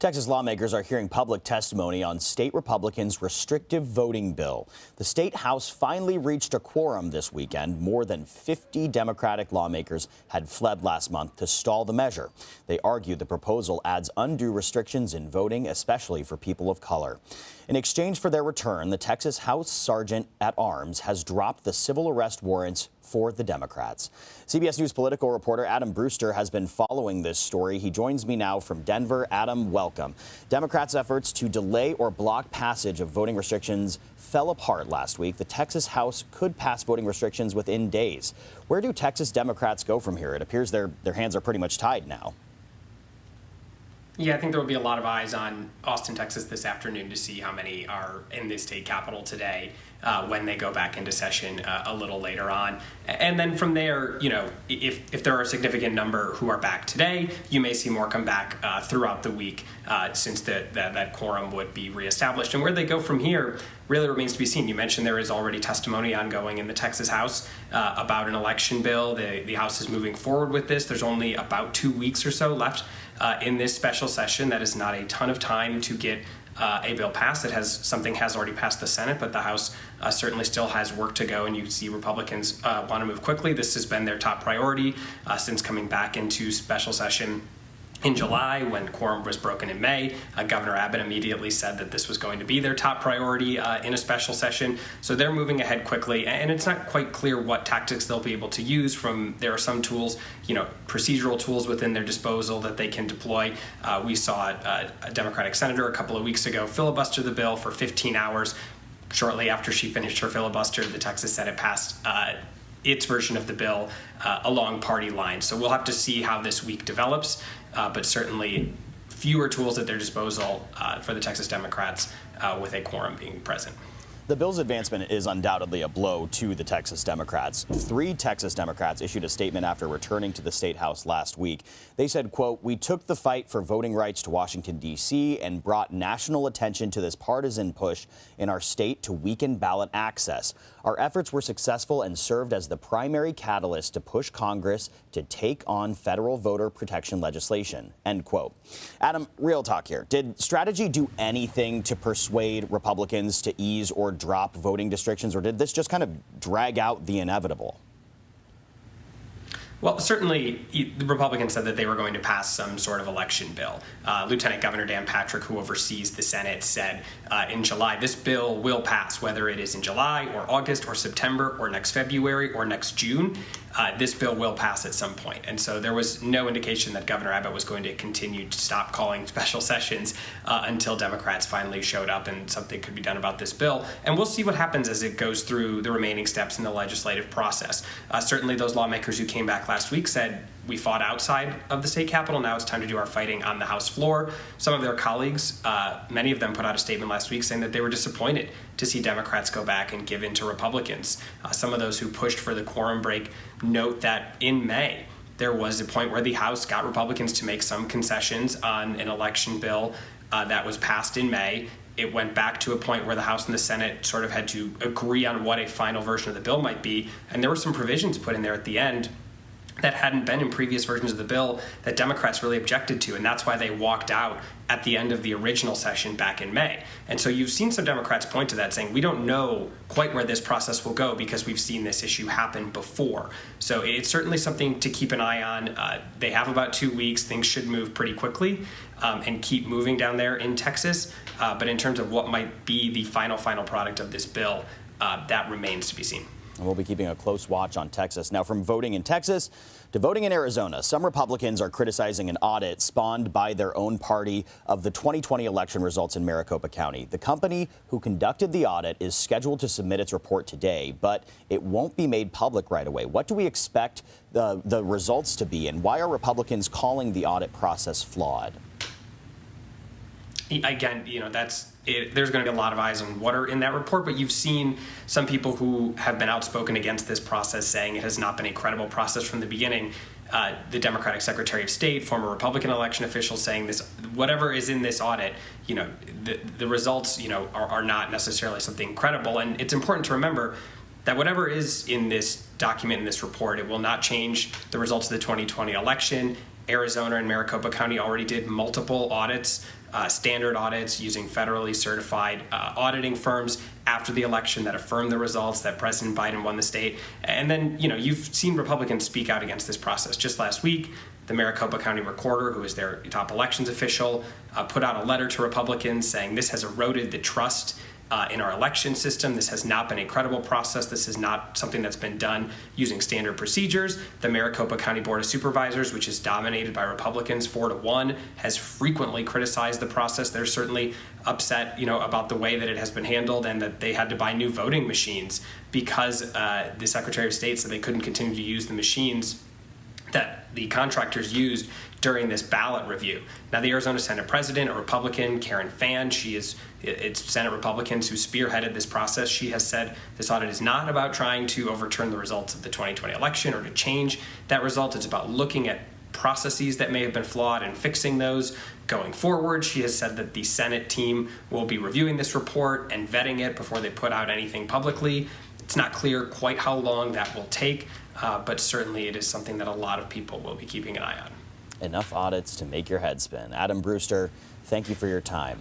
Texas lawmakers are hearing public testimony on state Republicans' restrictive voting bill. The state House finally reached a quorum this weekend. More than 50 Democratic lawmakers had fled last month to stall the measure. They argue the proposal adds undue restrictions in voting, especially for people of color. In exchange for their return, the Texas House Sergeant at Arms has dropped the civil arrest warrants for the Democrats. CBS News political reporter Adam Brewster has been following this story. He joins me now from Denver. Adam, welcome. Democrats' efforts to delay or block passage of voting restrictions fell apart last week. The Texas House could pass voting restrictions within days. Where do Texas Democrats go from here? It appears their hands are pretty much tied now. Yeah, I think there will be a lot of eyes on Austin, Texas this afternoon to see how many are in the state capitol today when they go back into session a little later on. And then from there, you know, if there are a significant number who are back today, you may see more come back throughout the week since that quorum would be reestablished. And where they go from here really remains to be seen. You mentioned there is already testimony ongoing in the Texas House about an election bill. The House is moving forward with this. There's only about 2 weeks or so left in this special session. That is not a ton of time to get a bill passed. Something has already passed the Senate, but the House certainly still has work to go, and you see Republicans want to move quickly. This has been their top priority since coming back into special session in July, when quorum was broken in May. Governor Abbott immediately said that this was going to be their top priority in a special session. So they're moving ahead quickly, and it's not quite clear what tactics they'll be able to use. There are some tools, procedural tools within their disposal that they can deploy. We saw a Democratic senator a couple of weeks ago filibuster the bill for 15 hours. Shortly after she finished her filibuster, the Texas Senate passed its version of the bill along party lines. So we'll have to see how this week develops, but certainly fewer tools at their disposal for the Texas Democrats with a quorum being present. The bill's advancement is undoubtedly a blow to the Texas Democrats. 3 Texas Democrats issued a statement after returning to the state house last week. They said, quote, "We took the fight for voting rights to Washington, D.C. and brought national attention to this partisan push in our state to weaken ballot access. Our efforts were successful and served as the primary catalyst to push Congress to take on federal voter protection legislation," end quote. Adam, real talk here. Did strategy do anything to persuade Republicans to ease or drop voting restrictions, or did this just kind of drag out the inevitable? Well, certainly the Republicans said that they were going to pass some sort of election bill. Lieutenant Governor Dan Patrick, who oversees the Senate, said in July, this bill will pass, whether it is in July or August or September or next February or next June. This bill will pass at some point. And so there was no indication that Governor Abbott was going to continue to stop calling special sessions until Democrats finally showed up and something could be done about this bill. And we'll see what happens as it goes through the remaining steps in the legislative process. Certainly those lawmakers who came back last week said, we fought outside of the state capitol. Now it's time to do our fighting on the House floor. Some of their colleagues, many of them put out a statement last week saying that they were disappointed to see Democrats go back and give in to Republicans. Some of those who pushed for the quorum break note that in May, there was a point where the House got Republicans to make some concessions on an election bill that was passed in May. It went back to a point where the House and the Senate sort of had to agree on what a final version of the bill might be. And there were some provisions put in there at the end that hadn't been in previous versions of the bill that Democrats really objected to, and that's why they walked out at the end of the original session back in May. And so you've seen some Democrats point to that, saying we don't know quite where this process will go because we've seen this issue happen before. So it's certainly something to keep an eye on. They have about 2 weeks. Things should move pretty quickly and keep moving down there in Texas. But in terms of what might be the final product of this bill, that remains to be seen. And we'll be keeping a close watch on Texas. Now, from voting in Texas to voting in Arizona, some Republicans are criticizing an audit spawned by their own party of the 2020 election results in Maricopa County. The company who conducted the audit is scheduled to submit its report today, but it won't be made public right away. What do we expect the results to be, and why are Republicans calling the audit process flawed? Again, there's going to be a lot of eyes on what are in that report, but you've seen some people who have been outspoken against this process saying it has not been a credible process from the beginning. The Democratic Secretary of State, former Republican election officials saying this, whatever is in this audit, the results, are not necessarily something credible. And it's important to remember that whatever is in this document, in this report, it will not change the results of the 2020 election. Arizona and Maricopa County already did multiple audits, standard audits using federally certified auditing firms after the election that affirmed the results that President Biden won the state. And then, you've seen Republicans speak out against this process. Just last week, the Maricopa County recorder, who is their top elections official, put out a letter to Republicans saying this has eroded the trust in our election system. This has not been a credible process. This is not something that's been done using standard procedures. The Maricopa County Board of Supervisors, which is dominated by Republicans 4-1, has frequently criticized the process. They're certainly upset, about the way that it has been handled and that they had to buy new voting machines because the Secretary of State said they couldn't continue to use the machines that the contractors used during this ballot review. Now, the Arizona Senate President, a Republican, Karen Fann, it's Senate Republicans who spearheaded this process. She has said this audit is not about trying to overturn the results of the 2020 election or to change that result. It's about looking at processes that may have been flawed and fixing those going forward. She has said that the Senate team will be reviewing this report and vetting it before they put out anything publicly. It's not clear quite how long that will take, but certainly it is something that a lot of people will be keeping an eye on. Enough audits to make your head spin. Adam Brewster, thank you for your time.